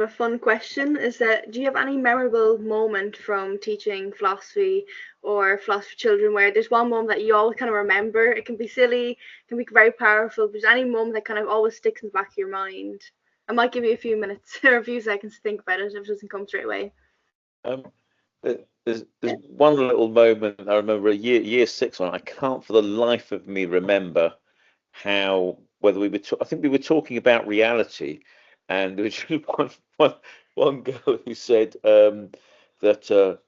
A fun question is that, do you have any memorable moment from teaching philosophy or philosophy for children where there's one moment that you always kind of remember? It can be silly, it can be very powerful, but there's any moment that kind of always sticks in the back of your mind. I might give you a few minutes or a few seconds to think about it if it doesn't come straight away. Um, there's one little moment I remember, a year six one. I can't for the life of me remember how, whether we were I think we were talking about reality, and there was one girl who said that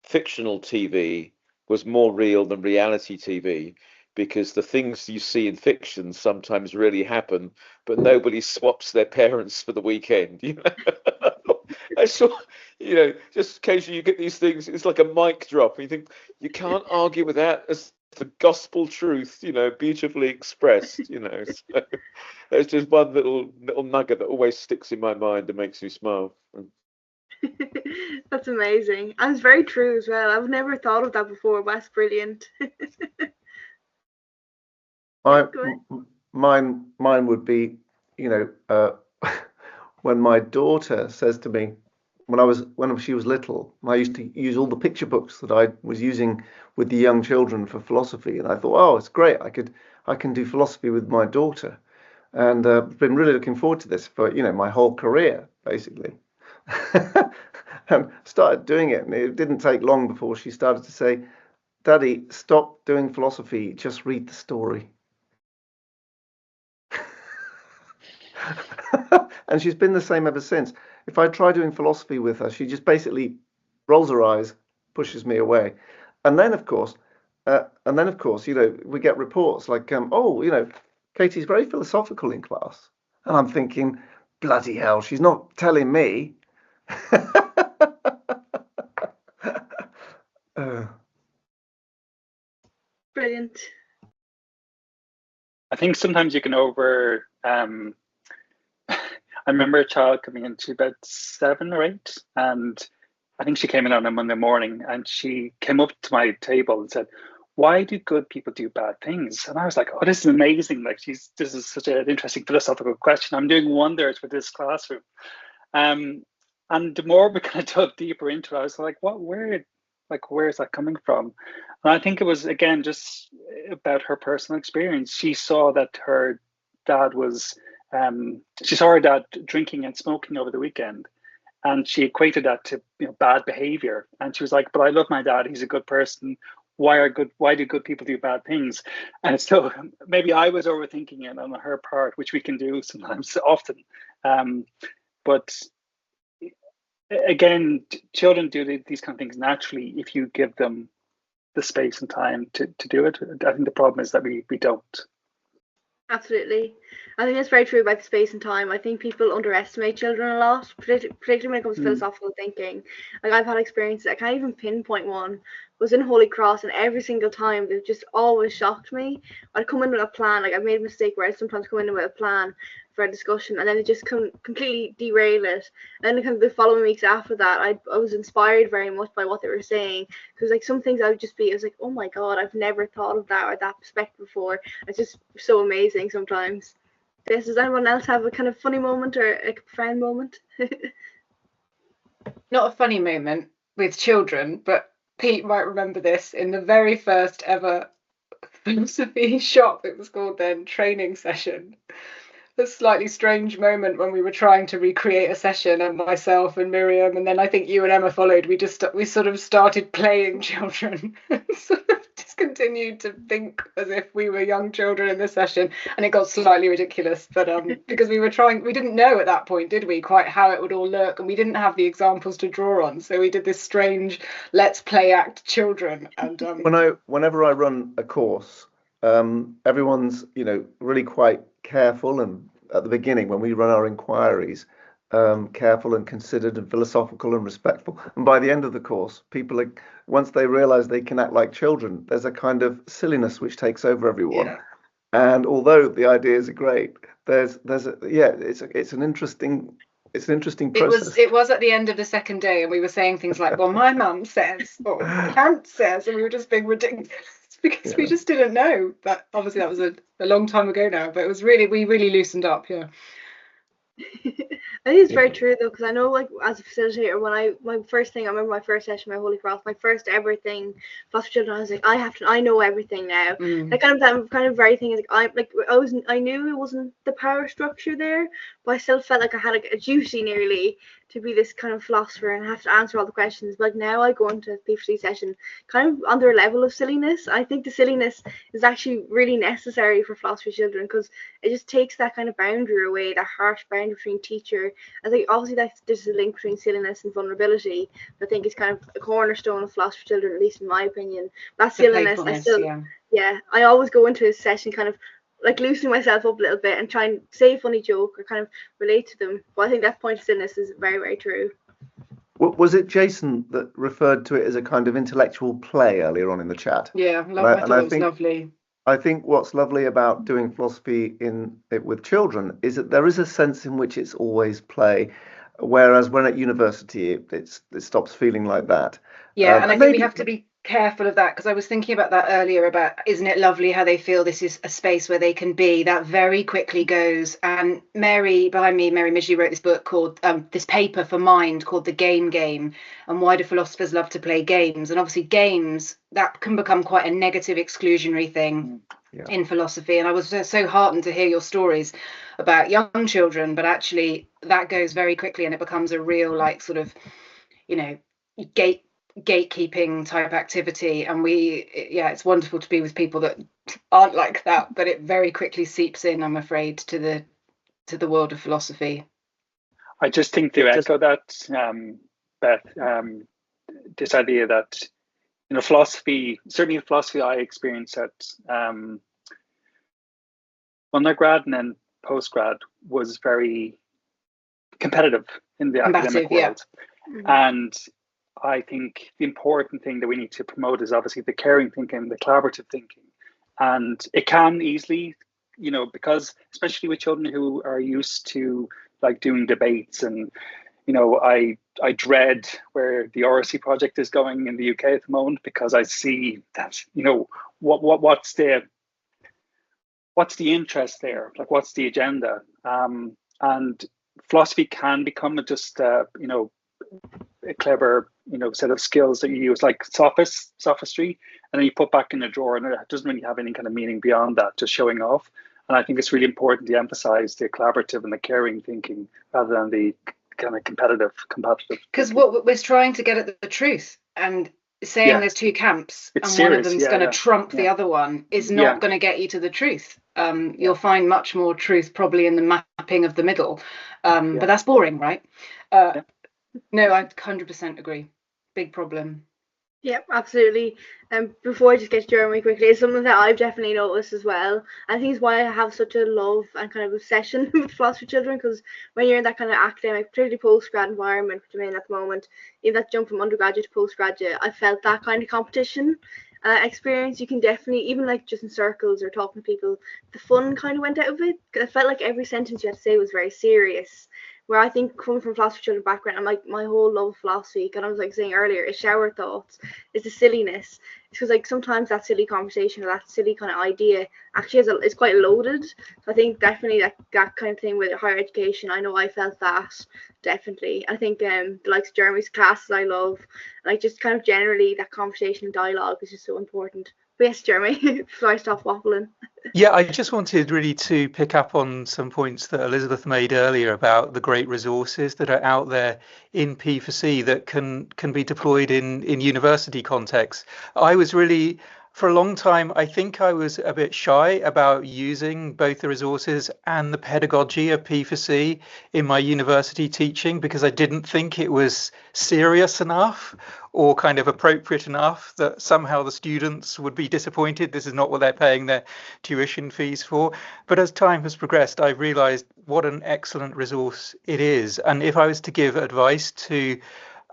fictional TV was more real than reality TV, because the things you see in fiction sometimes really happen, but nobody swaps their parents for the weekend. You know, I saw, just occasionally you get these things. It's like a mic drop. And you think you can't argue with that as the gospel truth, beautifully expressed. So there's just one little nugget that always sticks in my mind and makes me smile. That's amazing. And it's very true as well. I've never thought of that before, but that's brilliant. I, mine would be, when my daughter says to me, when she was little, I used to use all the picture books that I was using with the young children for philosophy, and I thought, oh, it's great. I can do philosophy with my daughter, and been really looking forward to this for my whole career, basically. And started doing it, and it didn't take long before she started to say, "Daddy, stop doing philosophy. Just read the story." And she's been the same ever since. If I try doing philosophy with her, she just basically rolls her eyes, pushes me away. And then, of course, we get reports like, Katie's very philosophical in class. And I'm thinking, bloody hell, she's not telling me. Brilliant. I think sometimes you can I remember a child coming in, she was about 7 or 8, and I think she came in on a Monday morning, and she came up to my table and said, "Why do good people do bad things?" And I was like, "Oh, this is amazing. Like, this is such an interesting philosophical question. I'm doing wonders with this classroom." And the more we kind of dug deeper into it, I was like, where is that coming from? And I think it was, again, just about her personal experience. She saw that her dad was, she saw her dad drinking and smoking over the weekend, and she equated that to bad behavior. And she was like, "But I love my dad. He's a good person. Why do good people do bad things?" And so maybe I was overthinking it on her part, which we can do sometimes, often. But again, children do these kind of things naturally if you give them the space and time to do it. I think the problem is that we don't. Absolutely. I think that's very true about the space and time. I think people underestimate children a lot, particularly when it comes to philosophical thinking. Like, I've had experiences, I can't even pinpoint one. I was in Holy Cross, and every single time they've just always shocked me. I'd come in with a plan, like I've made a mistake where I sometimes come in with a plan for a discussion, and then it just completely derail it. And then kind of the following weeks after that, I was inspired very much by what they were saying, because like some things I was like, oh my god, I've never thought of that or that perspective before. It's just so amazing sometimes. Does anyone else have a kind of funny moment or a profound moment? Not a funny moment with children, but Pete might remember this in the very first ever philosophy shop, it was called then, training session. A slightly strange moment when we were trying to recreate a session, and myself and Miriam, and then I think you and Emma followed. We sort of started playing children, sort of just continued to think as if we were young children in this session, and it got slightly ridiculous. But because we didn't know at that point, did we, quite how it would all look, and we didn't have the examples to draw on, so we did this strange let's play act children. And whenever I run a course, everyone's really quite careful, and at the beginning when we run our inquiries, careful and considered and philosophical and respectful, and by the end of the course, people are, once they realize they can act like children, there's a kind of silliness which takes over everyone. Yeah. And although the ideas are great, it's an interesting process. It was at the end of the second day, and we were saying things like, well, my mum says, or Kant says, and we were just being ridiculous. Because we just didn't know. But obviously that was a long time ago now, but it was we really loosened up. I think it's very true though, because I know, like, as a facilitator, my first thing, I remember my first session, my Holy Cross, my first ever thing, foster children, I was like, I know everything now. That kind of very thing is like, I knew it wasn't the power structure there, but I still felt like I had a duty nearly to be this kind of philosopher and have to answer all the questions. But like, now I go into a PhD session kind of on their level of silliness. I think the silliness is actually really necessary for philosophy children, because it just takes that kind of boundary away, that harsh boundary between teacher. I think obviously there's a link between silliness and vulnerability. I think it's kind of a cornerstone of philosophy children, at least in my opinion. That silliness, I always go into a session kind of like loosening myself up a little bit and try and say a funny joke or kind of relate to them. But I think that point of silliness is very, very true. Was it Jason that referred to it as a kind of intellectual play earlier on in the chat? Yeah, I thought it was lovely. I think what's lovely about doing philosophy with children is that there is a sense in which it's always play, whereas when at university it stops feeling like that. Yeah, and I think we have to be careful of that, because I was thinking about that earlier, about isn't it lovely how they feel this is a space where they can be. That very quickly goes. And Mary behind me, Mary Midgley, wrote this book called this paper for Mind called The Game, and why do philosophers love to play games? And obviously games, that can become quite a negative exclusionary thing in philosophy. And I was so heartened to hear your stories about young children, but actually that goes very quickly and it becomes a real, like, sort of, you know, gatekeeping type activity. And it's wonderful to be with people that aren't like that, but it very quickly seeps in, I'm afraid, to the world of philosophy. I just think to echo that, Beth, this idea that, you know, philosophy, certainly in philosophy I experienced at undergrad and then postgrad, was very competitive in the academic world. And I think the important thing that we need to promote is obviously the caring thinking, the collaborative thinking. And it can easily, you know, because especially with children who are used to like doing debates, and, you know, I dread where the RSC project is going in the UK at the moment, because I see that, you know, what's the interest there? Like, what's the agenda? And philosophy can become just, you know, a clever, you know, set of skills that you use, like sophistry, and then you put back in a drawer, and it doesn't really have any kind of meaning beyond that, just showing off. And I think it's really important to emphasize the collaborative and the caring thinking rather than the kind of competitive. Because what we're trying to get at the truth, and saying there's two camps it's and serious. One of them's going to trump the other one is not going to get you to the truth. You'll find much more truth probably in the mapping of the middle, but that's boring, right? No, I 100% agree. Big problem. Yep, absolutely. Before I just get to Jeremy quickly, it's something that I've definitely noticed as well. I think it's why I have such a love and kind of obsession with philosophy children, because when you're in that kind of academic, particularly postgrad environment, which I'm in at the moment, in that jump from undergraduate to postgraduate, I felt that kind of competition experience. You can definitely, even like just in circles or talking to people, the fun kind of went out of it. I felt like every sentence you had to say was very serious. Where I think, coming from philosophy children background, I'm like, my whole love of philosophy, and I was like saying earlier, is shower thoughts, is the silliness. It's because like sometimes that silly conversation or that silly kind of idea actually is quite loaded. So I think definitely that kind of thing with higher education, I know I felt that definitely. I think the likes of Jeremy's classes I love, like just kind of generally that conversation and dialogue is just so important. But yes, Jeremy, before I stop waffling. Yeah, I just wanted really to pick up on some points that Elizabeth made earlier about the great resources that are out there in P4C that can be deployed in university contexts. I was really, for a long time, I think I was a bit shy about using both the resources and the pedagogy of P4C in my university teaching, because I didn't think it was serious enough or kind of appropriate enough that somehow the students would be disappointed. This is not what they're paying their tuition fees for. But as time has progressed, I've realized what an excellent resource it is. And if I was to give advice to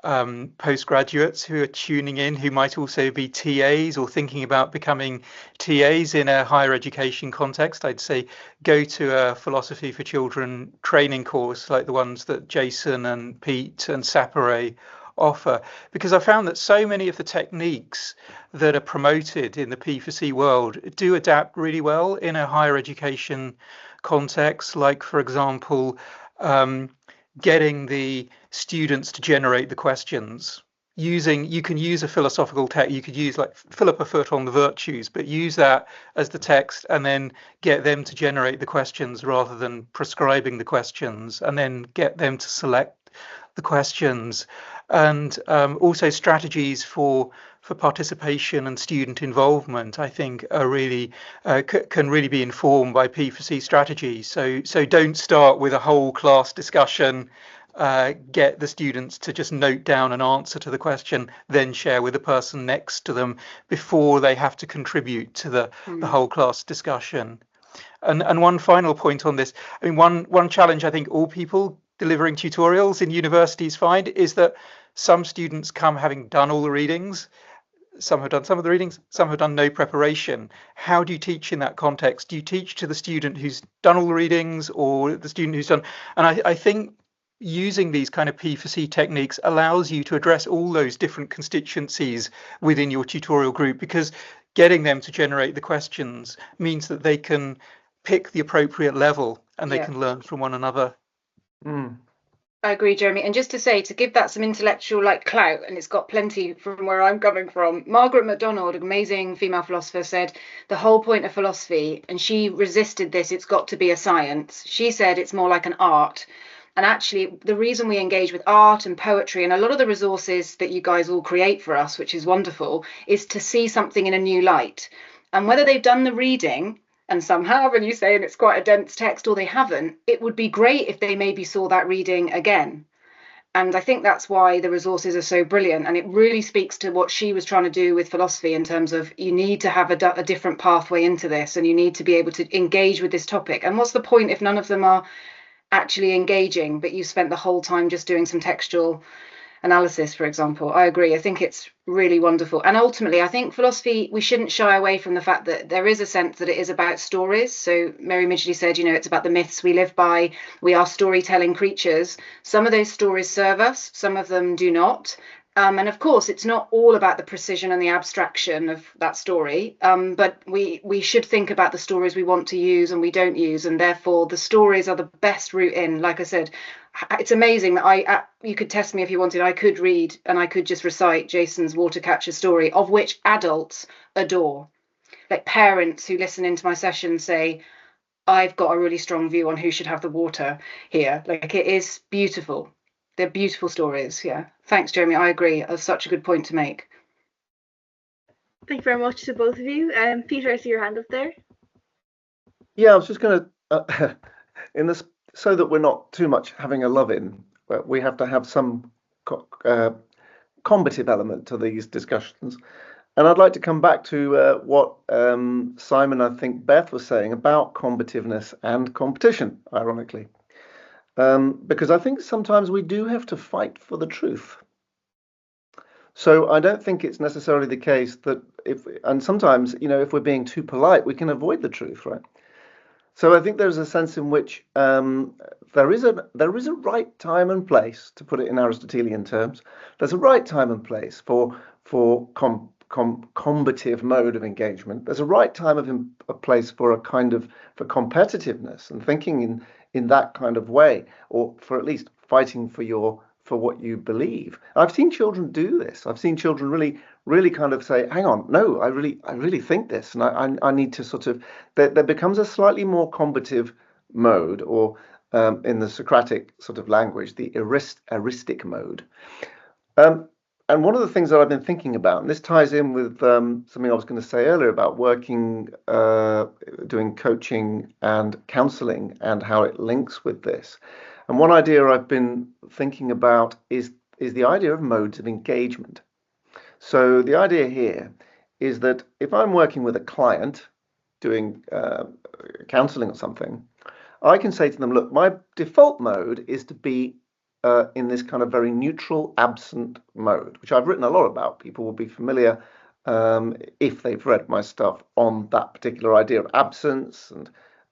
postgraduates who are tuning in, who might also be TAs or thinking about becoming TAs in a higher education context, I'd say go to a Philosophy for Children training course like the ones that Jason and Pete and Sapere offer, because I found that so many of the techniques that are promoted in the P4C world do adapt really well in a higher education context. Like, for example, getting the students to generate the questions. You can use a philosophical text. You could use like Philip a Foot on the virtues, but use that as the text and then get them to generate the questions rather than prescribing the questions, and then get them to select the questions. And also strategies for participation and student involvement, I think, are really can really be informed by P4C strategies. So don't start with a whole class discussion. Get the students to just note down an answer to the question, then share with the person next to them before they have to contribute to the whole class discussion. And one final point on this, I mean, one challenge I think all people delivering tutorials in universities find is that some students come having done all the readings. Some have done some of the readings, some have done no preparation. How do you teach in that context? Do you teach to the student who's done all the readings, or the student who's done? And I think using these kind of P4C techniques allows you to address all those different constituencies within your tutorial group, because getting them to generate the questions means that they can pick the appropriate level and they can learn from one another. I agree, Jeremy. And just to say, to give that some intellectual clout, and it's got plenty from where I'm coming from, Margaret MacDonald, an amazing female philosopher, said the whole point of philosophy, and she resisted this, it's got to be a science. She said it's more like an art. And actually, the reason we engage with art and poetry and a lot of the resources that you guys all create for us, which is wonderful, is to see something in a new light. And whether they've done the reading, and some have, and you say, and it's quite a dense text, or they haven't, it would be great if they maybe saw that reading again. And I think that's why the resources are so brilliant. And it really speaks to what she was trying to do with philosophy in terms of you need to have a different pathway into this, and you need to be able to engage with this topic. And what's the point if none of them are actually engaging, but you spent the whole time just doing some textual analysis, for example? I agree. I think it's really wonderful. And ultimately, I think philosophy, we shouldn't shy away from the fact that there is a sense that it is about stories. So Mary Midgley said, it's about the myths we live by. We are storytelling creatures. Some of those stories serve us, some of them do not. And of course, it's not all about the precision and the abstraction of that story, but we should think about the stories we want to use and we don't use, and therefore the stories are the best route in. Like I said, it's amazing that you could test me if you wanted. I could read and I could just recite Jason's water catcher story, of which adults adore. Like parents who listen into my session say, I've got a really strong view on who should have the water here. Like, it is beautiful. They're beautiful stories. Yeah. Thanks, Jeremy. I agree. That's such a good point to make. Thank you very much to both of you. Peter, I see your hand up there. Yeah, I was just going to, in this, so that we're not too much having a love-in, we have to have some combative element to these discussions. And I'd like to come back to what Simon, I think Beth was saying about combativeness and competition, ironically. Because I think sometimes we do have to fight for the truth. So I don't think it's necessarily the case that and sometimes, if we're being too polite, we can avoid the truth, right? So I think there's a sense in which there is a right time and place, to put it in Aristotelian terms. There's a right time and place for combative mode of engagement. There's a right time of a place for a kind of for competitiveness and thinking in that kind of way, or for at least fighting for what you believe. I've seen children do this. I've seen children really kind of say, hang on, no, I really think this, and I need to sort of, there becomes a slightly more combative mode, or in the Socratic sort of language, the eristic mode. And one of the things that I've been thinking about, and this ties in with something I was going to say earlier about working, doing coaching and counselling, and how it links with this. And one idea I've been thinking about is the idea of modes of engagement. So the idea here is that if I'm working with a client doing counselling or something, I can say to them, look, my default mode is to be in this kind of very neutral, absent mode, which I've written a lot about. People will be familiar if they've read my stuff on that particular idea of absence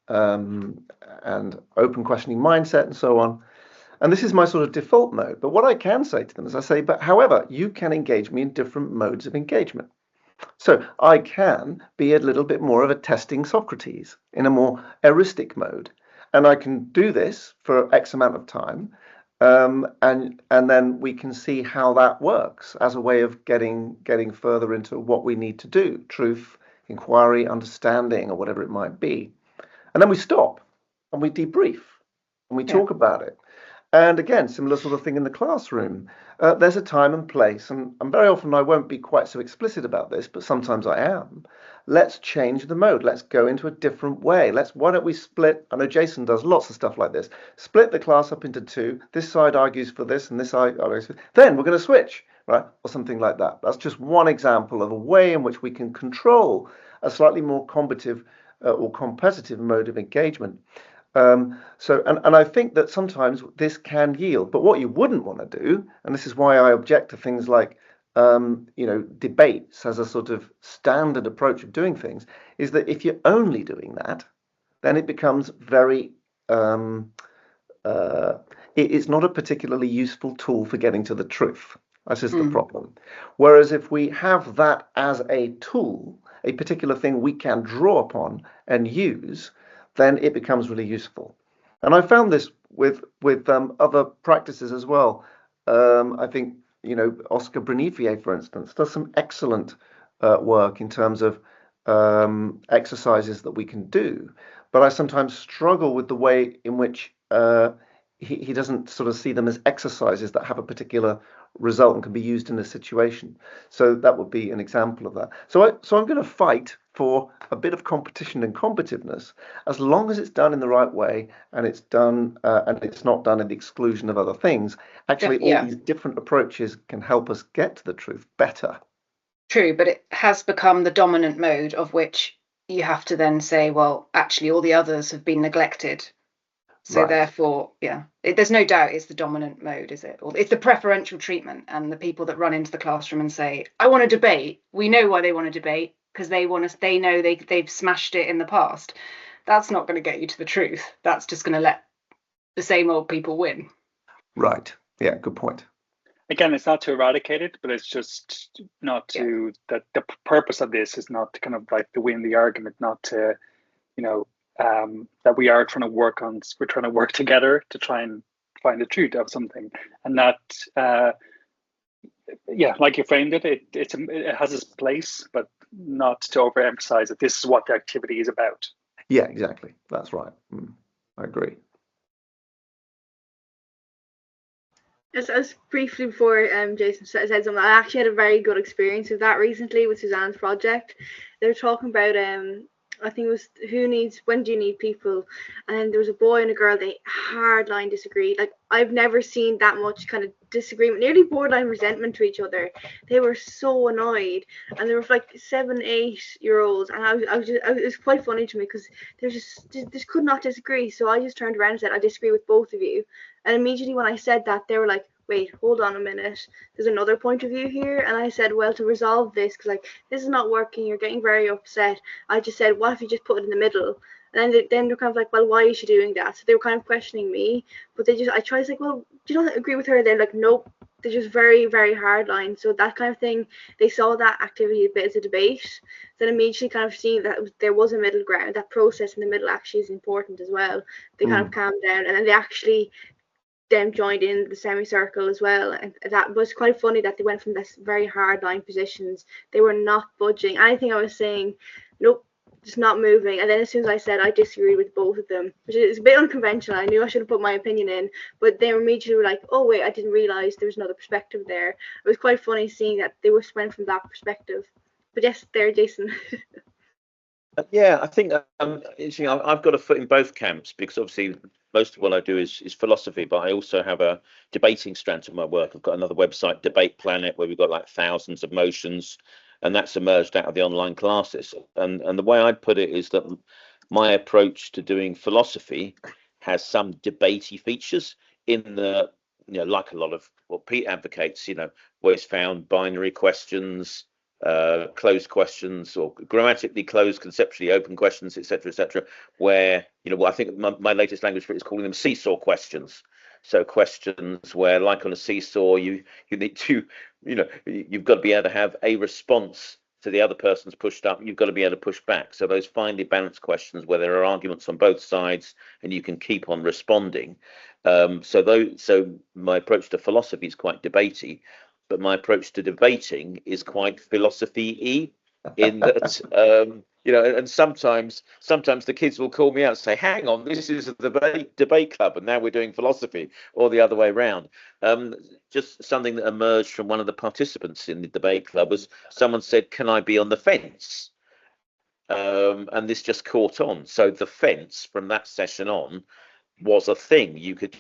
and open questioning mindset and so on. And this is my sort of default mode. But what I can say to them is I say, but however, you can engage me in different modes of engagement. So I can be a little bit more of a testing Socrates in a more eristic mode. and I can do this for X amount of time, and then we can see how that works as a way of getting further into what we need to do: truth, inquiry, understanding, or whatever it might be. And then we stop and we debrief and we talk about it. And again, similar sort of thing in the classroom. There's a time and place, and very often I won't be quite so explicit about this, but sometimes I am. Let's change the mode. Let's go into a different way. Why don't we split? I know Jason does lots of stuff like this. Split the class up into two. This side argues for this, and this side argues for this. Then we're going to switch, right? Or something like that. That's just one example of a way in which we can control a slightly more combative or competitive mode of engagement. And I think that sometimes this can yield, but what you wouldn't want to do, and this is why I object to things like debates as a sort of standard approach of doing things, is that if you're only doing that, then it becomes very it's not a particularly useful tool for getting to the truth. That's just the problem. Whereas if we have that as a tool, a particular thing we can draw upon and use, then it becomes really useful. And I found this with other practices as well. I think, Oscar Brunifier, for instance, does some excellent work in terms of exercises that we can do. But I sometimes struggle with the way in which he doesn't sort of see them as exercises that have a particular result and can be used in a situation. So that would be an example of that. So I'm going to fight for a bit of competition and combativeness, as long as it's done in the right way and it's done and it's not done at the exclusion of other things. Actually, all these different approaches can help us get to the truth better. True, but it has become the dominant mode, of which you have to then say, well, actually, all the others have been neglected. So therefore, there's no doubt it's the dominant mode, is it? Or it's the preferential treatment, and the people that run into the classroom and say, I want to debate. We know why they want to debate, because they know they've smashed it in the past. That's not going to get you to the truth. That's just going to let the same old people win. Right. Yeah, good point. Again, it's not to eradicate it, but it's just not to, that the purpose of this is not to kind of like to win the argument, not to, that we are trying to work together to try and find the truth of something. And that, like you framed it, it has its place, but not to overemphasize that this is what the activity is about. Yeah, exactly. That's right. I agree. As briefly before Jason said something, I actually had a very good experience with that recently with Suzanne's project. They were talking about I think it was when do you need people, and there was a boy and a girl, they hardline disagreed. Like, I've never seen that much kind of disagreement, nearly borderline resentment to each other. They were so annoyed, and they were like 7-8-year-olds, and it was quite funny to me because they just could not disagree. So I just turned around and said, I disagree with both of you. And immediately when I said that, they were like, wait, hold on a minute, there's another point of view here. And I said, well, to resolve this, because like, this is not working, you're getting very upset, I just said, what if you just put it in the middle? And then they're kind of like, well, why is she doing that? So they were kind of questioning me, but I tried to like, well, do you not agree with her? They're like, nope, they're just very, very hard line. So that kind of thing, they saw that activity a bit as a debate. Then immediately kind of seeing that there was a middle ground, that process in the middle actually is important as well. They kind of calmed down, and then they actually then joined in the semicircle as well, and that was quite funny that they went from this very hard line positions. They were not budging. Anything I was saying, nope, just not moving. And then as soon as I said I disagree with both of them, which is a bit unconventional, I knew I should have put my opinion in, but they immediately were like, oh wait, I didn't realize there was another perspective there. It was quite funny seeing that they were went from that perspective. But yes, there, Jason. Yeah, I think I've got a foot in both camps, because obviously most of what I do is philosophy, but I also have a debating strand to my work. I've got another website, Debate Planet, where we've got like thousands of motions, and that's emerged out of the online classes. And the way I'd put it is that my approach to doing philosophy has some debatey features in the, like a lot of what Pete advocates, where it's found binary questions, closed questions, or grammatically closed, conceptually open questions, etc., where I think my latest language for it is calling them seesaw questions. So questions where, like on a seesaw, you need to you've got to be able to have a response So the other person's pushed up, you've got to be able to push back. So those finely balanced questions where there are arguments on both sides and you can keep on responding. So my approach to philosophy is quite debatey, but my approach to debating is quite philosophy-y in that, and sometimes the kids will call me out and say, hang on, this is a debate club and now we're doing philosophy, or the other way around. Just something that emerged from one of the participants in the debate club was someone said, can I be on the fence? And this just caught on. So the fence from that session on was a thing. You could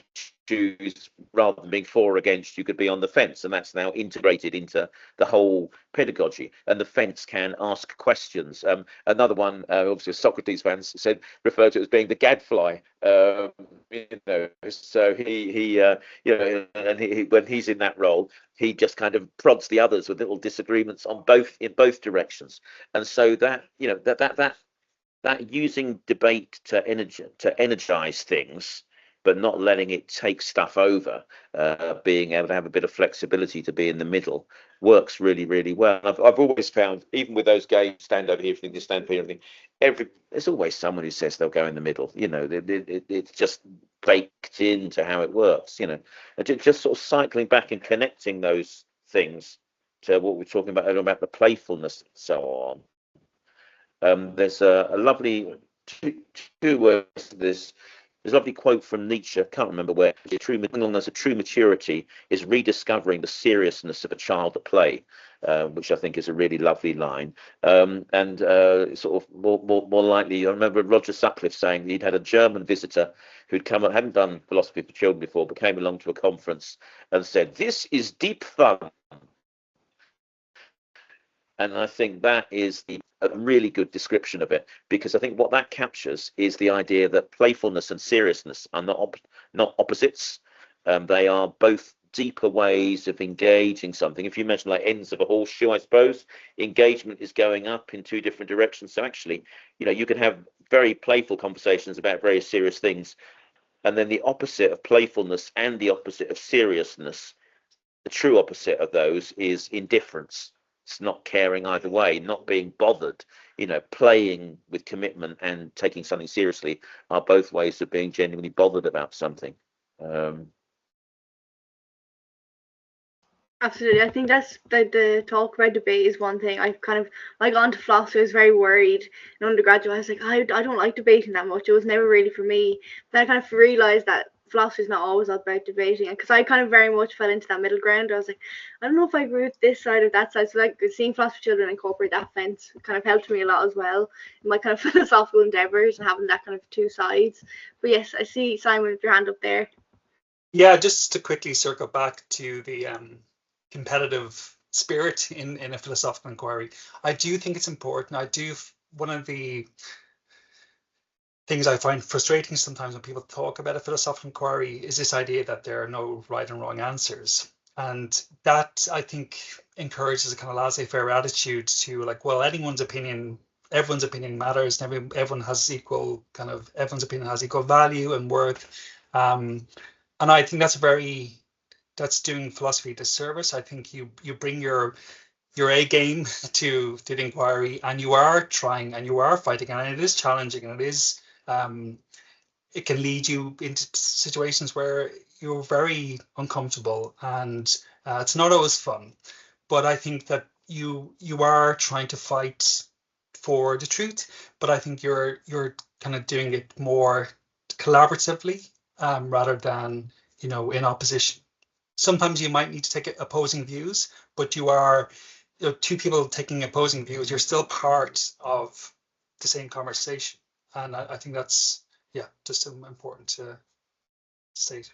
choose, rather than being for or against, you could be on the fence, and that's now integrated into the whole pedagogy. And the fence can ask questions. Another one, obviously a Socrates fan, said, referred to it as being the gadfly. So he when he's in that role, he just kind of prods the others with little disagreements in both directions. And so that that using debate to energize things, but not letting it take stuff over, being able to have a bit of flexibility to be in the middle, works really, really well. I've always found, even with those games, stand over here, think stand up here, everything, there's always someone who says they'll go in the middle. It's just baked into how it works. And just sort of cycling back and connecting those things to what we're talking about the playfulness and so on. There's a lovely two words. There's a lovely quote from Nietzsche. Can't remember where. True maturity is rediscovering the seriousness of a child at play, which I think is a really lovely line. And sort of more likely, I remember Roger Sutcliffe saying he'd had a German visitor who'd come and hadn't done philosophy for children before, but came along to a conference and said, "This is deep fun." And I think that is a really good description of it, because I think what that captures is the idea that playfulness and seriousness are not opposites. They are both deeper ways of engaging something. If you mention like ends of a horseshoe, I suppose engagement is going up in two different directions. So actually, you can have very playful conversations about very serious things, and then the opposite of playfulness and the opposite of seriousness, the true opposite of those, is indifference. It's not caring either way, not being bothered. Playing with commitment and taking something seriously are both ways of being genuinely bothered about something. Absolutely. I think that's the talk about debate is one thing. I kind of, like, on to philosophy, I was very worried in undergraduate. I was like, I don't like debating that much. It was never really for me. Then I kind of realized that philosophy is not always about debating, because I kind of very much fell into that middle ground. I was like, I don't know if I agree with this side or that side. So like seeing philosophy children incorporate that fence kind of helped me a lot as well in my kind of philosophical endeavors and having that kind of two sides. But yes, I see Simon with your hand up there. Yeah, just to quickly circle back to the competitive spirit in a philosophical inquiry, I do think it's important. One of the things I find frustrating sometimes when people talk about a philosophical inquiry is this idea that there are no right and wrong answers. And that, I think, encourages a kind of laissez-faire attitude to, like, well, everyone's opinion matters, and everyone's opinion has equal value and worth. And I think that's doing philosophy a disservice. I think you bring your A game to the inquiry, and you are trying and you are fighting, and it is challenging, and it is it can lead you into situations where you're very uncomfortable, and it's not always fun. But I think that you are trying to fight for the truth, but I think you're kind of doing it more collaboratively rather than in opposition. Sometimes you might need to take opposing views, but you are two people taking opposing views. You're still part of the same conversation, and I think that's just important to state.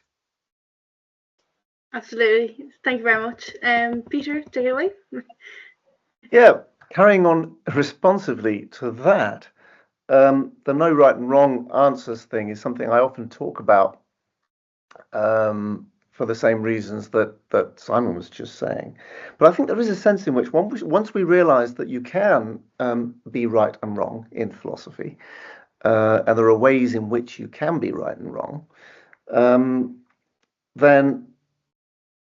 Absolutely. Thank you very much. Peter, take it away. Yeah, carrying on responsively to that, the no right and wrong answers thing is something I often talk about for the same reasons that Simon was just saying. But I think there is a sense in which once we realize that you can be right and wrong in philosophy, and there are ways in which you can be right and wrong, then,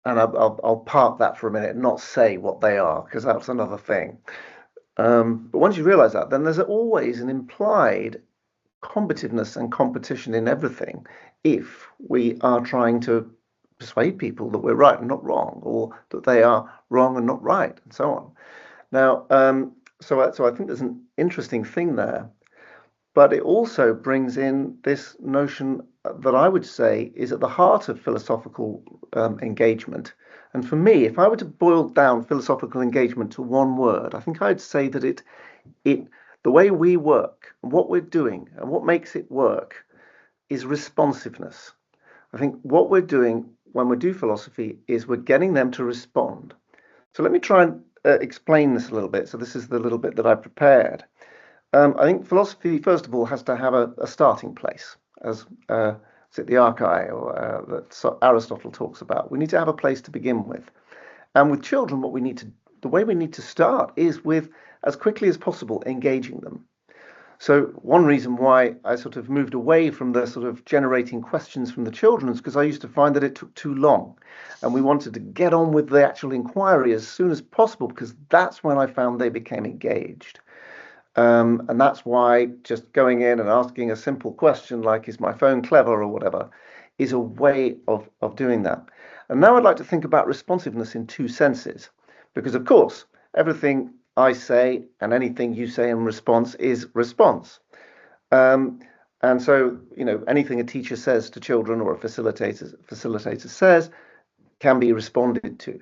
and I'll park that for a minute and not say what they are, because that's another thing. But once you realize that, then there's always an implied combativeness and competition in everything if we are trying to persuade people that we're right and not wrong, or that they are wrong and not right, and so on. Now, so I think there's an interesting thing there, but it also brings in this notion that I would say is at the heart of philosophical engagement. And for me, if I were to boil down philosophical engagement to one word, I think I'd say that the way we work and what we're doing and what makes it work is responsiveness. I think what we're doing when we do philosophy is we're getting them to respond. So let me try and explain this a little bit. So this is the little bit that I prepared. I think philosophy, first of all, has to have a starting place, as is it the archai or that Aristotle talks about. We need to have a place to begin with. And with children, the way we need to start is with, as quickly as possible, engaging them. So one reason why I sort of moved away from the sort of generating questions from the children is because I used to find that it took too long, and we wanted to get on with the actual inquiry as soon as possible, because that's when I found they became engaged. And that's why just going in and asking a simple question like, is my phone clever or whatever, is a way of doing that. And now I'd like to think about responsiveness in two senses, because of course, everything I say and anything you say in response is response. And so, anything a teacher says to children or a facilitator says can be responded to.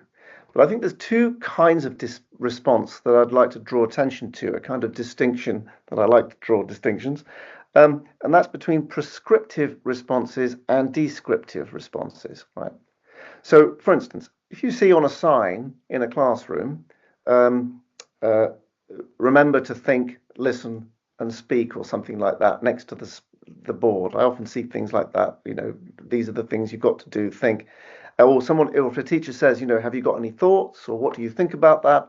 But I think there's two kinds of response that I'd like to draw attention to, a kind of distinction that I like to draw distinctions. And that's between prescriptive responses and descriptive responses, right? So, for instance, if you see on a sign in a classroom, remember to think, listen, and speak, or something like that next to the board. I often see things like that. These are the things you've got to do, think. Or if a teacher says, have you got any thoughts, or what do you think about that?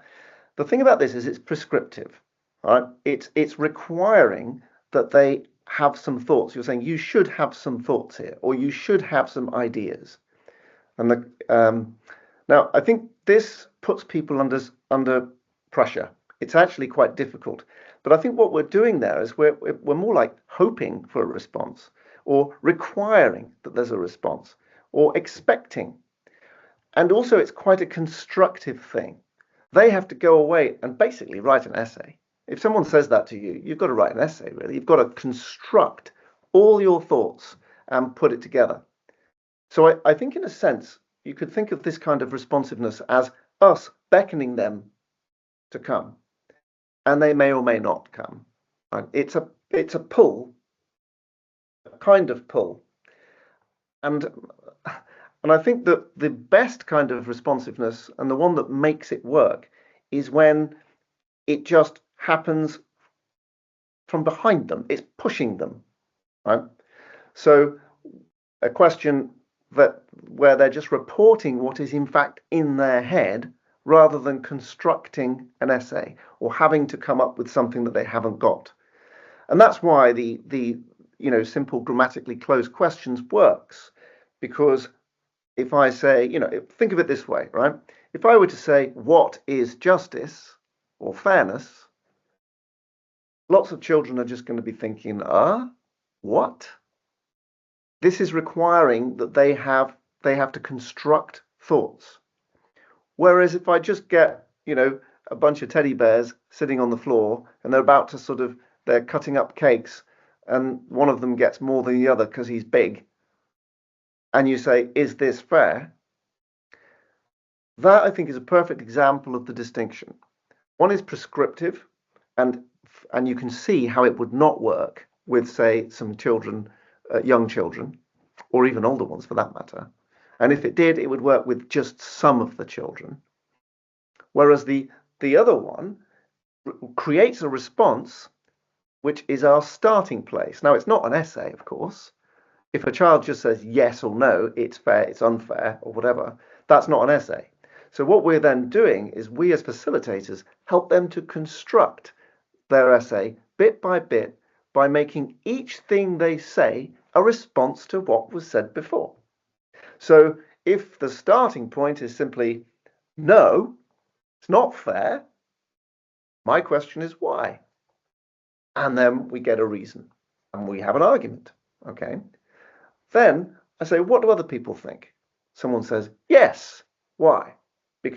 The thing about this is it's prescriptive, right? It's requiring that they have some thoughts. You're saying you should have some thoughts here, or you should have some ideas. And now I think this puts people under pressure. It's actually quite difficult. But I think what we're doing there is we're more like hoping for a response, or requiring that there's a response, or expecting. And also it's quite a constructive thing. They have to go away and basically write an essay. If someone says that to you, you've got to write an essay, really. You've got to construct all your thoughts and put it together. So I think in a sense, you could think of this kind of responsiveness as us beckoning them to come. And they may or may not come. Right? It's a pull, a kind of pull. And I think that the best kind of responsiveness, and the one that makes it work, is when it just happens from behind them. It's pushing them, right? So a question where they're just reporting what is in fact in their head, rather than constructing an essay or having to come up with something that they haven't got. And that's why the simple grammatically closed questions works, because if I say, think of it this way, right? If I were to say, what is justice or fairness? Lots of children are just going to be thinking, what? This is requiring that they have to construct thoughts. Whereas if I just get, a bunch of teddy bears sitting on the floor, and they're about to they're cutting up cakes, and one of them gets more than the other because he's big, and you say, is this fair? That, I think, is a perfect example of the distinction. One is prescriptive, and you can see how it would not work with, say, some children, young children, or even older ones for that matter. And if it did, it would work with just some of the children. Whereas the other one creates a response, which is our starting place. Now, it's not an essay, of course. If a child just says yes or no, it's fair, it's unfair, or whatever, that's not an essay. So what we're then doing is we as facilitators help them to construct their essay bit by bit by making each thing they say a response to what was said before. So if the starting point is simply, no, it's not fair, My question is why? And then we get a reason and we have an argument. Okay. Then I say, what do other people think? Someone says, yes. Why?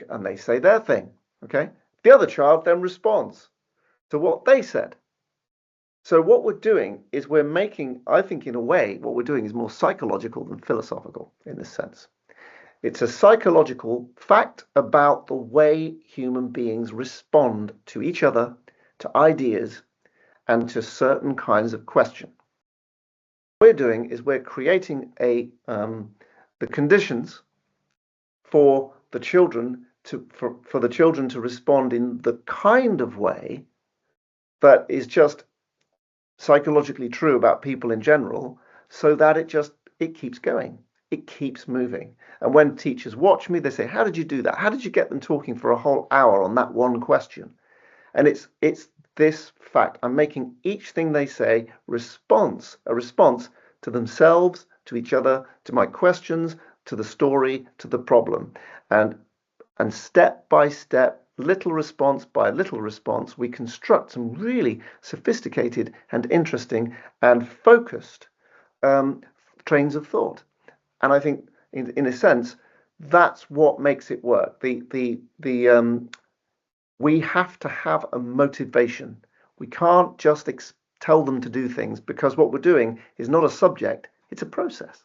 And they say their thing. Okay. The other child then responds to what they said. So what we're doing is we're making, I think in a way, what we're doing is more psychological than philosophical in this sense. It's a psychological fact about the way human beings respond to each other, to ideas, and to certain kinds of question. What we're doing is we're creating the conditions for the children for the children to respond in the kind of way that is just psychologically true about people in general, so that it keeps going, it keeps moving. And when teachers watch me, they say, how did you do that? How did you get them talking for a whole hour on that one question? And it's this fact. I'm making each thing they say a response to themselves, to each other, to my questions, to the story, to the problem. And step by step, little response by little response, we construct some really sophisticated and interesting and focused trains of thought. And I think, in a sense, that's what makes it work. We have to have a motivation. We can't just tell them to do things, because what we're doing is not a subject, it's a process.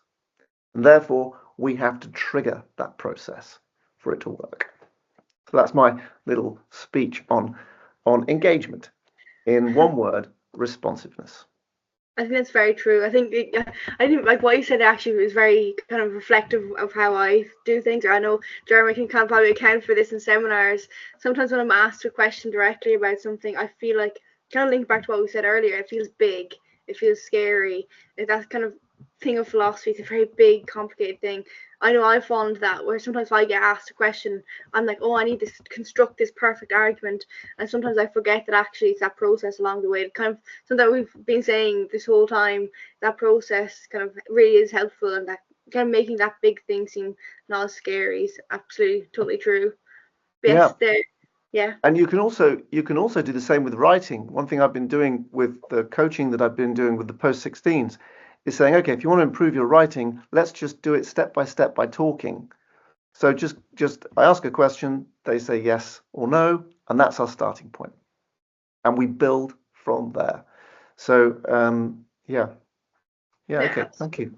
And therefore, we have to trigger that process for it to work. So that's my little speech on engagement. In one word, responsiveness. I think that's very true. I think like what you said actually was very kind of reflective of how I do things. Or I know Jeremy can probably account for this in seminars. Sometimes when I'm asked a question directly about something, I feel like, kind of link back to what we said earlier, it feels big, it feels scary. That kind of thing of philosophy is a very big, complicated thing. I know I fall into that, where sometimes if I get asked a question, I'm like, oh, I need to construct this perfect argument, and sometimes I forget that actually it's that process along the way. It kind of something that we've been saying this whole time, that process kind of really is helpful, and that kind of making that big thing seem not as scary is absolutely totally true. But yes, yeah. And you can also do the same with writing. One thing I've been doing with the coaching that I've been doing with the post-16s is saying, okay, if you want to improve your writing, let's just do it step by step by talking. So just I ask a question, they say yes or no, and that's our starting point. And we build from there. So okay, thank you.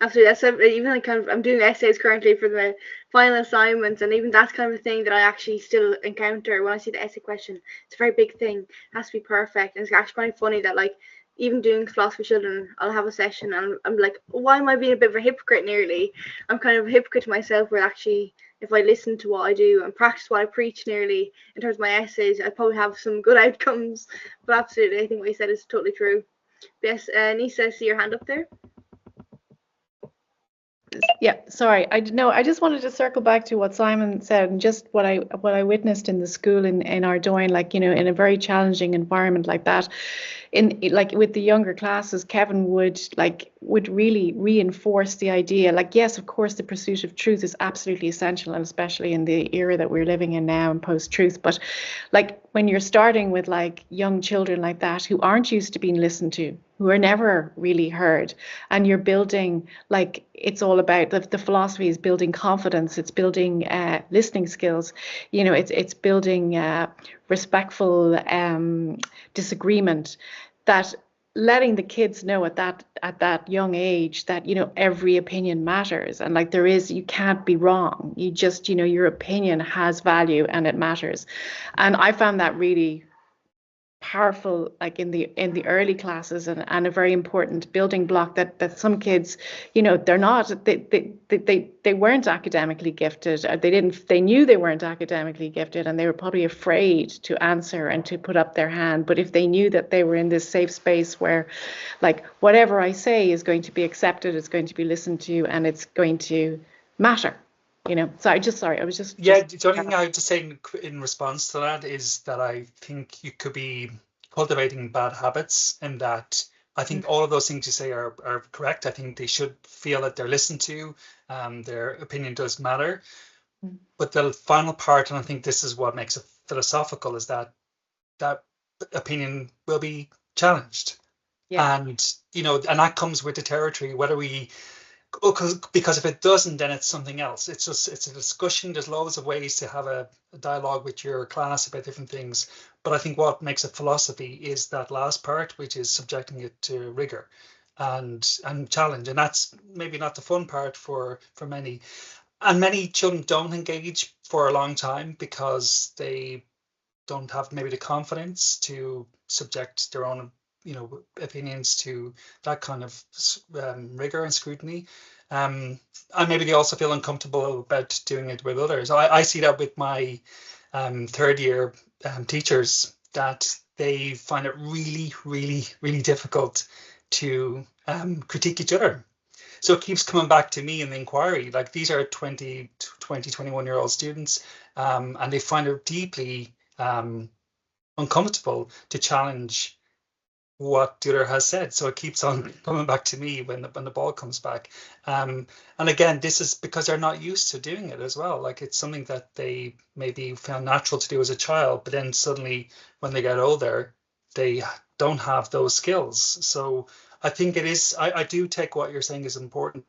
Absolutely. That's even like kind of, I'm doing essays currently for the final assignments, and even that's kind of a thing that I actually still encounter when I see the essay question. It's a very big thing. It has to be perfect. And it's actually quite funny that, like, even doing philosophy children, I'll have a session and I'm like, why am I being a bit of a hypocrite nearly? I'm kind of a hypocrite to myself, where actually if I listen to what I do and practice what I preach nearly in terms of my essays, I'd probably have some good outcomes. But absolutely, I think what you said is totally true. But yes, Nisa, I see your hand up there. Yeah, sorry. I just wanted to circle back to what Simon said, and just what I witnessed in the school in Ardoyne, like, you know, in a very challenging environment like that, in like with the younger classes, Kevin would really reinforce the idea, like, yes, of course, the pursuit of truth is absolutely essential, and especially in the era that we're living in now and post-truth. But like when you're starting with like young children like that who aren't used to being listened to, who are never really heard, and you're building, like, it's all about the philosophy is building confidence, it's building listening skills, you know, it's building respectful disagreement, that letting the kids know at that young age that, you know, every opinion matters, and like you can't be wrong, you just, you know, your opinion has value and it matters. And I found that really powerful, like in the early classes, and a very important building block that some kids, you know, they weren't academically gifted, or they knew they weren't academically gifted, and they were probably afraid to answer and to put up their hand. But if they knew that they were in this safe space where, like, whatever I say is going to be accepted, it's going to be listened to, and it's going to matter, you know. So the only thing I have to say in response to that is that I think you could be cultivating bad habits, and that I think all of those things you say are correct. I think they should feel that they're listened to, their opinion does matter. But the final part, and I think this is what makes it philosophical, is that that opinion will be challenged. Yeah. And, you know, and that comes with the territory, whether we, because if it doesn't, then it's something else. It's a discussion. There's loads of ways to have a dialogue with your class about different things. But I think what makes it philosophy is that last part, which is subjecting it to rigor and challenge. And that's maybe not the fun part for many. And many children don't engage for a long time because they don't have maybe the confidence to subject their own, you know, opinions to that kind of rigor and scrutiny. And maybe they also feel uncomfortable about doing it with others. I see that with my third year teachers, that they find it really, really, really difficult to critique each other. So it keeps coming back to me in the inquiry. Like, these are 20, 21-year-old students, and they find it deeply uncomfortable to challenge what the other has said. So it keeps on coming back to me when the ball comes back. And again, this is because they're not used to doing it as well. Like, it's something that they maybe found natural to do as a child, but then suddenly when they get older, they don't have those skills. So I think it is, I do take what you're saying is important.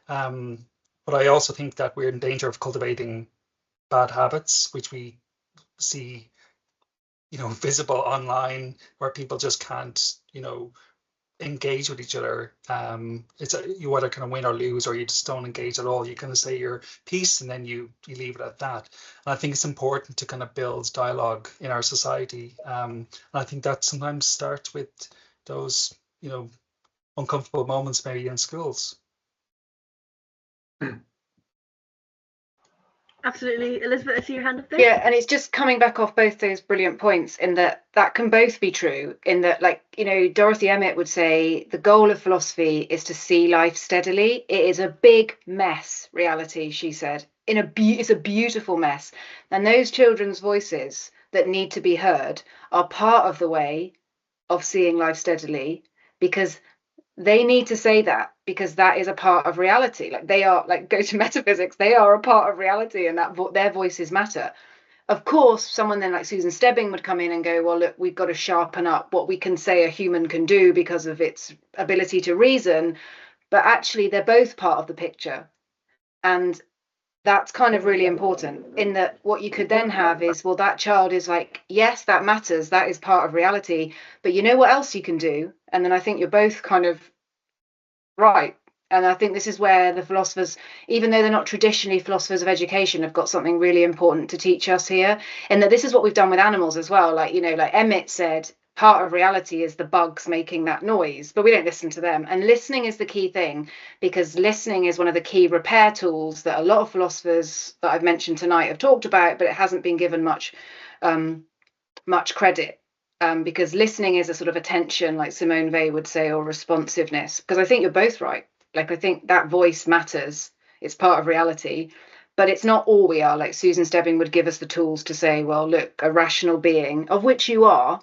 But I also think that we're in danger of cultivating bad habits, which we see, you know, visible online, where people just can't, you know, engage with each other. You either kind of win or lose, or you just don't engage at all. You kind of say your piece and then you leave it at that. And I think it's important to kind of build dialogue in our society. And I think that sometimes starts with those, you know, uncomfortable moments maybe in schools. Absolutely. Elizabeth, I see your hand up there. Yeah, and it's just coming back off both those brilliant points in that can both be true, in that, like, you know, Dorothy Emmett would say the goal of philosophy is to see life steadily. It is a big mess, reality, she said. It's a beautiful mess. And those children's voices that need to be heard are part of the way of seeing life steadily, because they need to say that, because that is a part of reality. Like, they are, like, go to metaphysics, they are a part of reality, and that their voices matter. Of course, someone then like Susan Stebbing would come in and go, well, look, we've got to sharpen up what we can say a human can do because of its ability to reason. But actually, they're both part of the picture. And that's kind of really important, in that what you could then have is, well, that child is like, yes, that matters, that is part of reality, but you know what else you can do? And then I think you're both kind of right. And I think this is where the philosophers, even though they're not traditionally philosophers of education, have got something really important to teach us here. And that this is what we've done with animals as well. Like, you know, like Emmett said, part of reality is the bugs making that noise, but we don't listen to them. And listening is the key thing, because listening is one of the key repair tools that a lot of philosophers that I've mentioned tonight have talked about, but it hasn't been given much credit. Because listening is a sort of attention, like Simone Weil would say, or responsiveness. Because I think you're both right. Like, I think that voice matters. It's part of reality, but it's not all we are. Like, Susan Stebbing would give us the tools to say, well, look, a rational being, of which you are,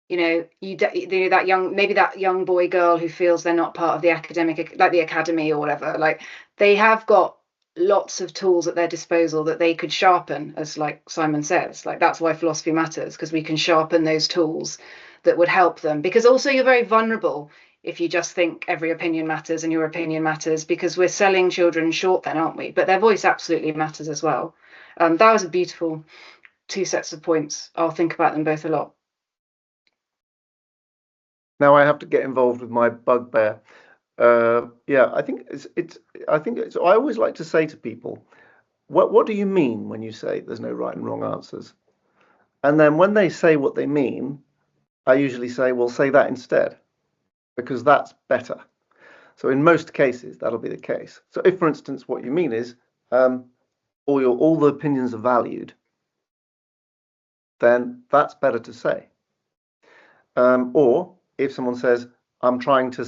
you know, that young boy, girl who feels they're not part of the academic, like the academy or whatever, like, they have got lots of tools at their disposal that they could sharpen, as like Simon says. Like, that's why philosophy matters, because we can sharpen those tools that would help them. Because also, you're very vulnerable if you just think every opinion matters and your opinion matters, because we're selling children short then, aren't we? But their voice absolutely matters as well. That was a beautiful 2 sets of points. I'll think about them both a lot. Now I have to get involved with my bugbear. Yeah, I think I always like to say to people, what do you mean when you say there's no right and wrong answers? And then when they say what they mean, I usually say, well, say that instead, because that's better. So in most cases, that'll be the case. So if, for instance, what you mean is all the opinions are valued, then that's better to say. Or if someone says, I'm trying to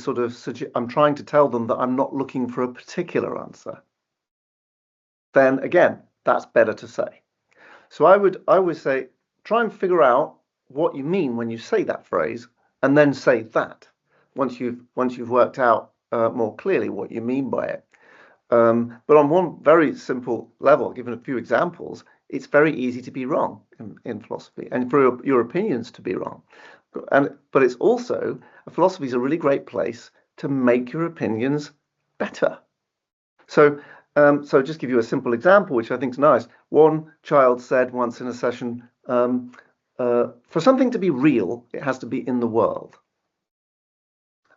tell them that I'm not looking for a particular answer, then again, that's better to say. So I would say, try and figure out what you mean when you say that phrase, and then say that once you've worked out more clearly what you mean by it. But on one very simple level, given a few examples, it's very easy to be wrong in philosophy, and for your opinions to be wrong. But it's also, philosophy is a really great place to make your opinions better. So just give you a simple example, which I think is nice. One child said once in a session, for something to be real, it has to be in the world.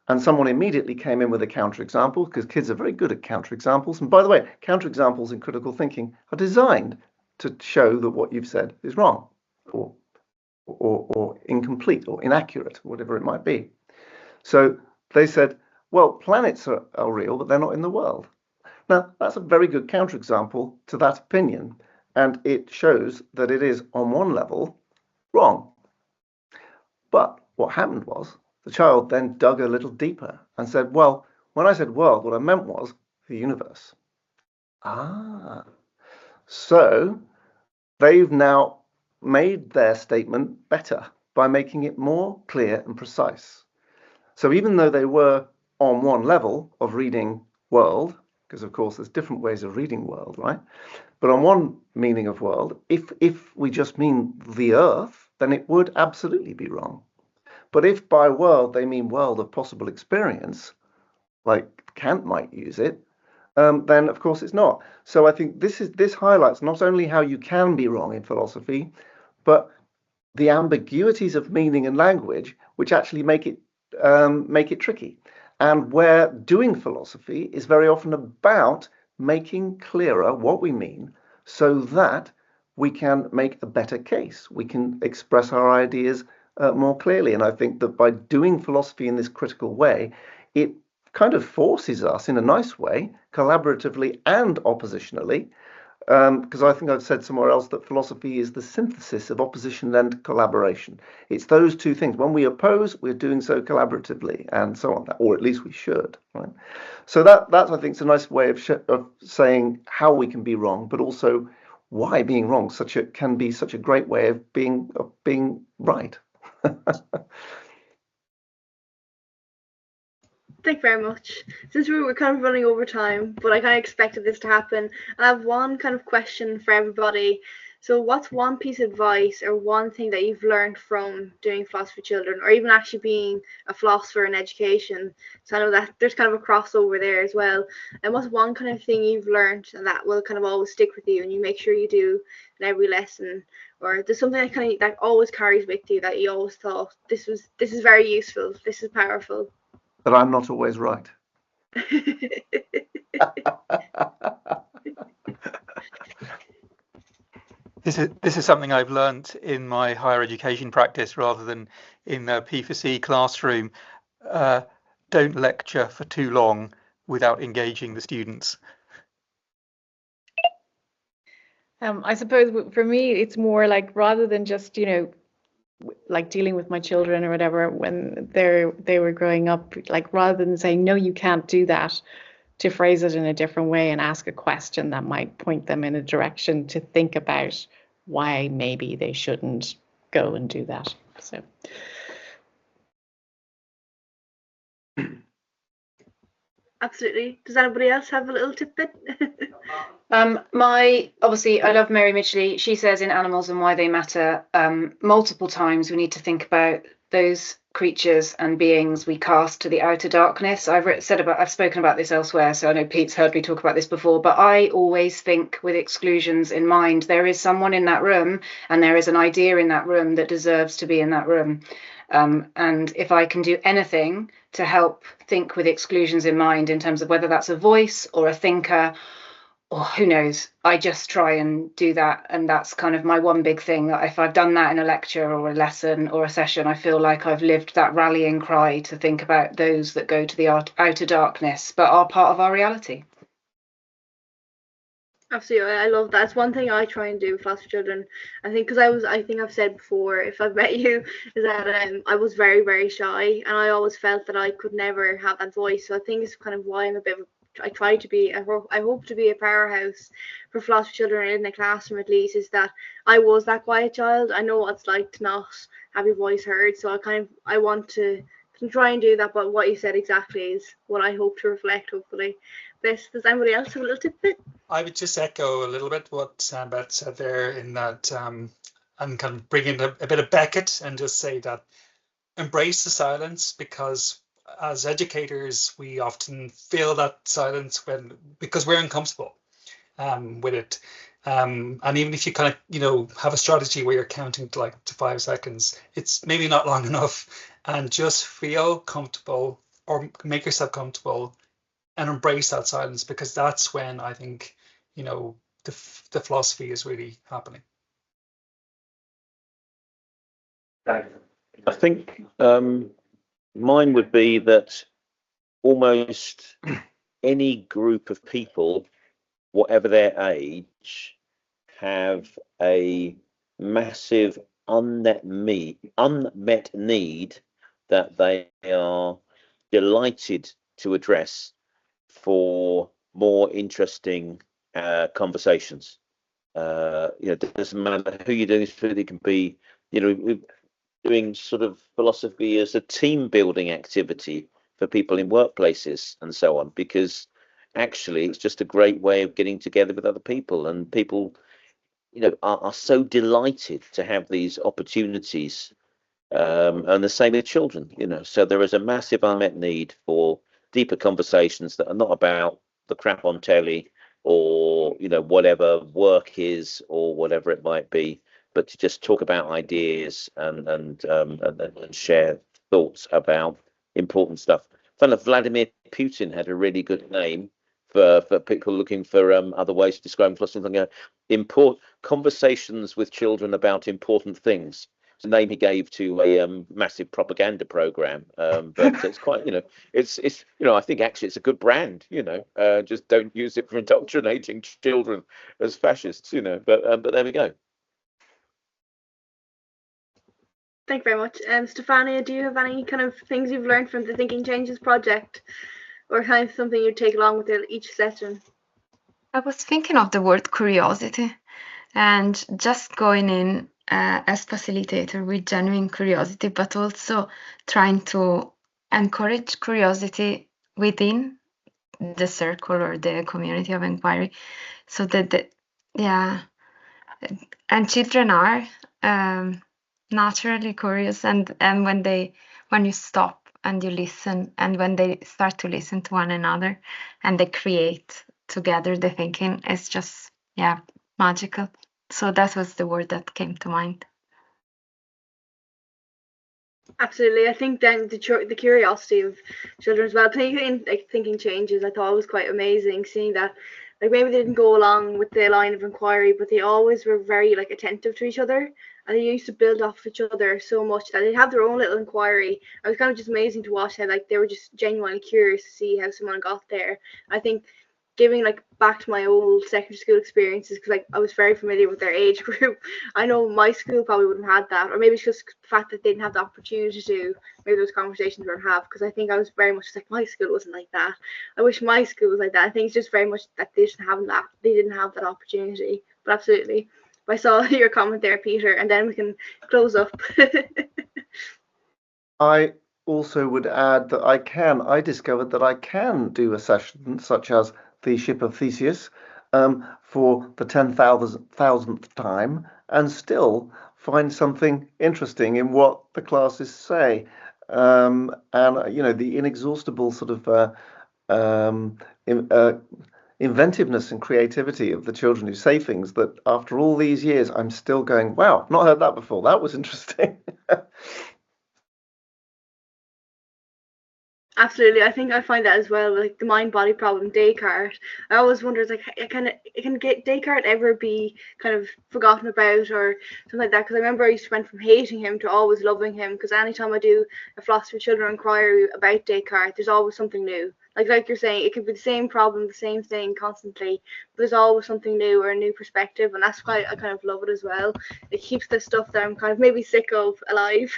And someone immediately came in with a counterexample, because kids are very good at counterexamples. And by the way, counterexamples in critical thinking are designed to show that what you've said is wrong, or incomplete, or inaccurate, whatever it might be. So they said, well, planets are real, but they're not in the world. Now, that's a very good counterexample to that opinion, and it shows that it is, on one level, wrong. But what happened was, the child then dug a little deeper and said, well, when I said world, what I meant was the universe. So they've now made their statement better by making it more clear and precise. So even though they were on one level of reading world, because of course there's different ways of reading world, right? But on one meaning of world, if we just mean the earth, then it would absolutely be wrong. But if by world they mean world of possible experience, like Kant might use it, then of course it's not. So I think this highlights not only how you can be wrong in philosophy, but the ambiguities of meaning and language, which actually make it tricky. And where doing philosophy is very often about making clearer what we mean, so that we can make a better case. We can express our ideas more clearly. And I think that by doing philosophy in this critical way, it kind of forces us in a nice way, collaboratively and oppositionally, because I think I've said somewhere else that philosophy is the synthesis of opposition and collaboration. It's those two things. When we oppose, we're doing so collaboratively and so on, or at least we should. Right? So that I think is a nice way of saying how we can be wrong, but also why being wrong can be such a great way of being right. Thank you very much. Since we were kind of running over time, but I kind of expected this to happen, I have one kind of question for everybody. So what's one piece of advice or one thing that you've learned from doing philosophy for children, or even actually being a philosopher in education? So I know that there's kind of a crossover there as well. And what's one kind of thing you've learned and that will kind of always stick with you and you make sure you do in every lesson? Or there's something that always carries with you that you always thought, this is very useful, this is powerful? That I'm not always right. This is something I've learned in my higher education practice rather than in the P4C classroom. Don't lecture for too long without engaging the students. I suppose for me, it's more like, rather than just, like dealing with my children or whatever when they were growing up, like rather than saying, no, you can't do that, to phrase it in a different way and ask a question that might point them in a direction to think about why maybe they shouldn't go and do that. So absolutely. Does anybody else have a little tidbit? Obviously, I love Mary Midgley. She says in Animals and Why They Matter, multiple times we need to think about those creatures and beings we cast to the outer darkness. I've spoken about this elsewhere, so I know Pete's heard me talk about this before, but I always think with exclusions in mind. There is someone in that room and there is an idea in that room that deserves to be in that room. And if I can do anything to help think with exclusions in mind, in terms of whether that's a voice or a thinker, or who knows, I just try and do that. And that's kind of my one big thing, that if I've done that in a lecture or a lesson or a session, I feel like I've lived that rallying cry to think about those that go to the outer darkness, but are part of our reality. Absolutely, I love that. It's one thing I try and do with philosophy children. I think because I think I've said before, if I've met you, is that I was very, very shy, and I always felt that I could never have that voice. So I think it's kind of why I'm a bit of I hope to be a powerhouse for philosophy children in the classroom, at least, is that I was that quiet child. I know what it's like to not have your voice heard, so I want to try and do that. But what you said exactly is what I hope to reflect, hopefully. this. Does anybody else have a little tidbit? I would just echo a little bit what Beth said there, in that and kind of bring in a bit of Beckett and just say that embrace the silence, because as educators we often feel that silence because we're uncomfortable with it. And even if you kind of, have a strategy where you're counting to 5 seconds, it's maybe not long enough, and just feel comfortable or make yourself comfortable and embrace that silence, because that's when I think, the philosophy is really happening. I think mine would be that almost any group of people, whatever their age, have a massive unmet need that they are delighted to address for more interesting conversations. It doesn't matter who you're doing this with. It can be, doing sort of philosophy as a team building activity for people in workplaces and so on, because actually it's just a great way of getting together with other people, and people are so delighted to have these opportunities, and the same with children. So there is a massive unmet need for deeper conversations that are not about the crap on telly or whatever work is or whatever it might be, but to just talk about ideas and share thoughts about important stuff. Vladimir Putin had a really good name for people looking for other ways to describe philosophy. Conversations with children about important things. It's the name he gave to a massive propaganda program. But it's quite, it's I think actually it's a good brand. Just don't use it for indoctrinating children as fascists. But there we go. Thank you very much. Stefania, do you have any kind of things you've learned from the Thinking Changes project, or kind of something you take along with each session? I was thinking of the word curiosity, and just going in as facilitator with genuine curiosity, but also trying to encourage curiosity within the circle or the community of inquiry, so that and children are naturally curious, and when you stop and you listen, and when they start to listen to one another and they create together, the thinking is just magical. So that was the word that came to mind. Absolutely. I think then the curiosity of children as well, thinking Changes, I thought was quite amazing, seeing that maybe they didn't go along with the line of inquiry, but they always were very attentive to each other, and they used to build off each other so much that they have their own little inquiry. It was kind of just amazing to watch how they were just genuinely curious to see how someone got there. I think giving back to my old secondary school experiences, because I was very familiar with their age group. I know my school probably wouldn't have had that, or maybe it's just the fact that they didn't have the opportunity to. Maybe those conversations weren't have, because I think I was very much my school wasn't like that. I wish my school was like that. I think it's just very much that they didn't have that opportunity. But absolutely. I saw your comment there, Peter, and then we can close up. I also would add that I discovered that I can do a session such as the Ship of Theseus for the 10,000th time and still find something interesting in what the classes say. And the inexhaustible sort of inventiveness and creativity of the children who say things that after all these years I'm still going, wow, not heard that before. That was interesting. Absolutely, I think I find that as well, the mind-body problem, Descartes. I always wonder, can Descartes ever be kind of forgotten about or something like that? Because I remember I used to went from hating him to always loving him. Because anytime I do a philosophy of children inquiry about Descartes, there's always something new. Like you're saying, it could be the same problem, the same thing constantly, but there's always something new or a new perspective, and that's why I kind of love it as well. It keeps the stuff that I'm kind of maybe sick of alive.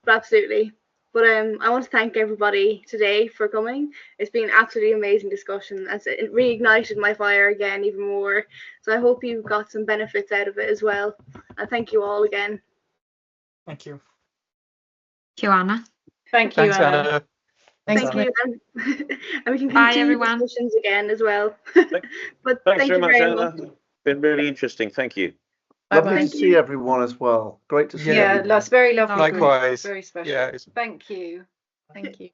But absolutely. But I want to thank everybody today for coming. It's been an absolutely amazing discussion. It reignited my fire again even more. So I hope you got some benefits out of it as well. And thank you all again. Thank you. Thank you, Anna. Thank you, Thanks, Anna. Thanks, Thank you, and we can Bye, continue everyone. discussions again as well. But Thanks thank very you much, very Anna. much. Been really interesting. Thank you. Lovely Bye-bye. to Thank see you. everyone as well. Great to see Yeah. Yeah, everyone. that's very lovely. Lovely. Group. Likewise. Very special. Yeah, it's Thank you. Thank you.